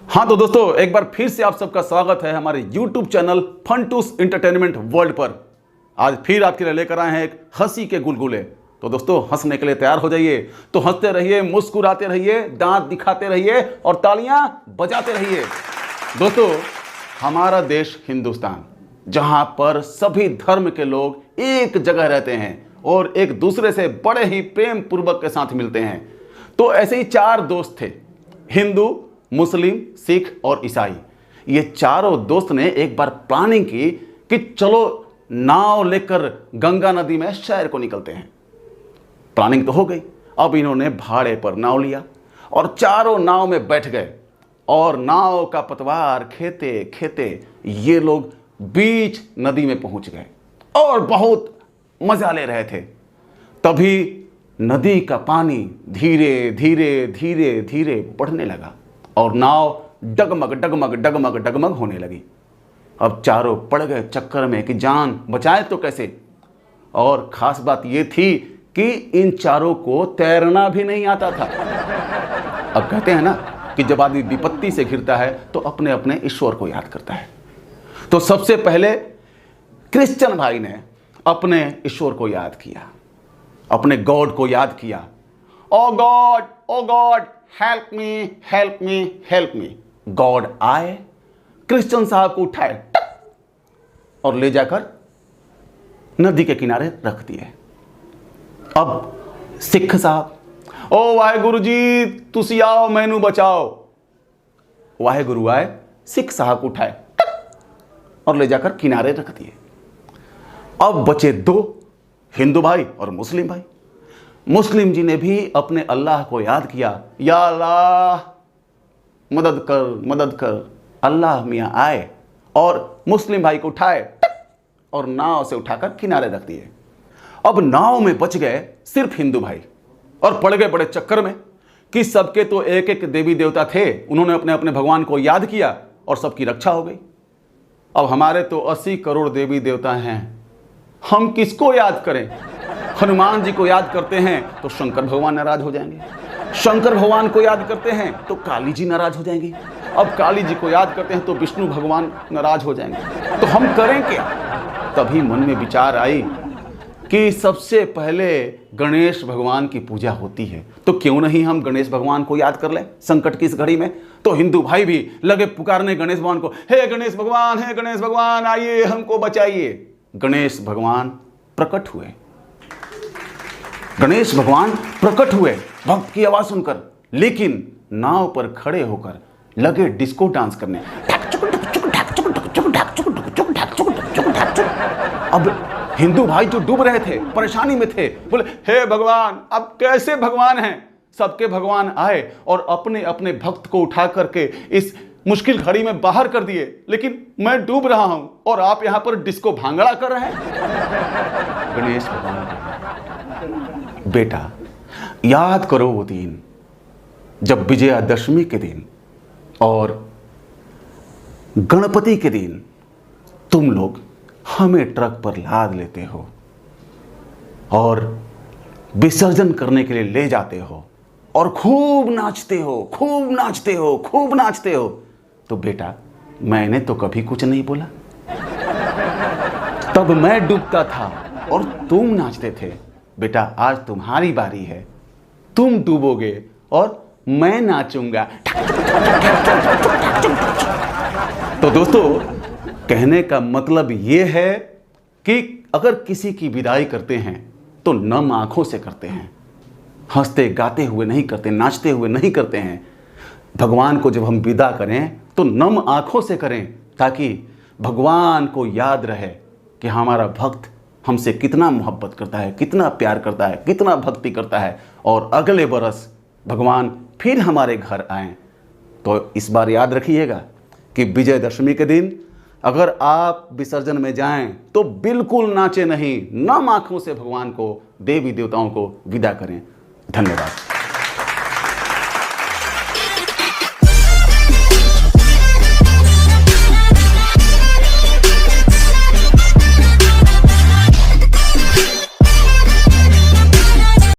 हाँ तो दोस्तों, एक बार फिर से आप सबका स्वागत है हमारे YouTube चैनल फंटूस एंटरटेनमेंट वर्ल्ड पर। आज फिर आपके लिए लेकर आए हैं एक हंसी के गुलगुले। तो दोस्तों, हंसने के लिए तैयार हो जाइए। तो हंसते रहिए, मुस्कुराते रहिए, दांत दिखाते रहिए और तालियां बजाते रहिए। दोस्तों, हमारा देश हिंदुस्तान, जहां पर सभी धर्म के लोग एक जगह रहते हैं और एक दूसरे से बड़े ही प्रेम पूर्वक के साथ मिलते हैं। तो ऐसे ही चार दोस्त थे, हिंदू, मुस्लिम, सिख और ईसाई। ये चारों दोस्त ने एक बार प्लानिंग की कि चलो नाव लेकर गंगा नदी में सैर को निकलते हैं। प्लानिंग तो हो गई। अब इन्होंने भाड़े पर नाव लिया और चारों नाव में बैठ गए और नाव का पतवार खेते खेते ये लोग बीच नदी में पहुंच गए और बहुत मजा ले रहे थे। तभी नदी का पानी धीरे धीरे धीरे धीरे बढ़ने लगा और नाव डगमग डगमग डगमग डगमग होने लगी। अब चारों पड़ गए चक्कर में कि जान बचाए तो कैसे। और खास बात यह थी कि इन चारों को तैरना भी नहीं आता था। अब कहते हैं ना कि जब आदमी विपत्ति से घिरता है तो अपने अपने ईश्वर को याद करता है। तो सबसे पहले क्रिश्चियन भाई ने अपने ईश्वर को याद किया, अपने गॉड को याद किया। Oh God help me help me help me. God आए, क्रिश्चियन साहब को उठाए टक और ले जाकर नदी के किनारे रख दिए। अब सिख साहब, ओ वाहेगुरु जी तुसी आओ मैनू बचाओ। वाहेगुरु आए, सिख साहब को उठाए टक और ले जाकर किनारे रख दिए। अब बचे दो, हिंदू भाई और मुस्लिम भाई। मुस्लिम जी ने भी अपने अल्लाह को याद किया, या अल्लाह मदद कर। अल्लाह मियाँ आए और मुस्लिम भाई को उठाए और नाव से उठाकर किनारे रख दिए। अब नाव में बच गए सिर्फ हिंदू भाई और पड़ गए बड़े चक्कर में कि सबके तो एक एक देवी देवता थे। उन्होंने अपने अपने भगवान को याद किया और सबकी रक्षा हो गई। अब हमारे तो 80 करोड़ देवी देवता हैं, हम किसको याद करें। हनुमान जी को याद करते हैं तो शंकर भगवान नाराज हो जाएंगे, शंकर भगवान को याद करते हैं तो काली जी नाराज हो जाएंगी, अब काली जी को याद करते हैं तो विष्णु भगवान नाराज हो जाएंगे। तो हम करें क्या। तभी मन में विचार आई कि सबसे पहले गणेश भगवान की पूजा होती है, तो क्यों नहीं हम गणेश भगवान को याद कर लें संकट की इस घड़ी में। तो हिंदू भाई भी लगे पुकारने गणेश भगवान को, हे गणेश भगवान आइए हमको बचाइए। गणेश भगवान प्रकट हुए, गणेश भगवान प्रकट हुए भक्त की आवाज सुनकर, लेकिन नाव पर खड़े होकर लगे डिस्को डांस करने। अब हिंदू भाई जो डूब रहे थे, परेशानी में थे, बोले हे भगवान अब कैसे भगवान हैं। सबके भगवान आए और अपने अपने भक्त को उठा करके इस मुश्किल घड़ी में बाहर कर दिए, लेकिन मैं डूब रहा हूं और आप यहां पर डिस्को भांगड़ा कर रहे हैं। गणेश भगवान, बेटा याद करो वो दिन जब विजयादशमी के दिन और गणपति के दिन तुम लोग हमें ट्रक पर लाद लेते हो और विसर्जन करने के लिए ले जाते हो और खूब नाचते हो। तो बेटा मैंने तो कभी कुछ नहीं बोला, तब मैं डूबता था और तुम नाचते थे। बेटा आज तुम्हारी बारी है, तुम डूबोगे और मैं नाचूंगा। तो दोस्तों, कहने का मतलब यह है कि अगर किसी की विदाई करते हैं तो नम आंखों से करते हैं, हंसते गाते हुए नहीं करते, नाचते हुए नहीं करते हैं। भगवान को जब हम विदा करें तो नम आंखों से करें, ताकि भगवान को याद रहे कि हमारा भक्त हमसे कितना मोहब्बत करता है, कितना प्यार करता है, कितना भक्ति करता है, और अगले बरस भगवान फिर हमारे घर आएं। तो इस बार याद रखिएगा कि विजयदशमी के दिन अगर आप विसर्जन में जाएं तो बिल्कुल नाचे नहीं, नम आंखों से भगवान को, देवी देवताओं को विदा करें। धन्यवाद।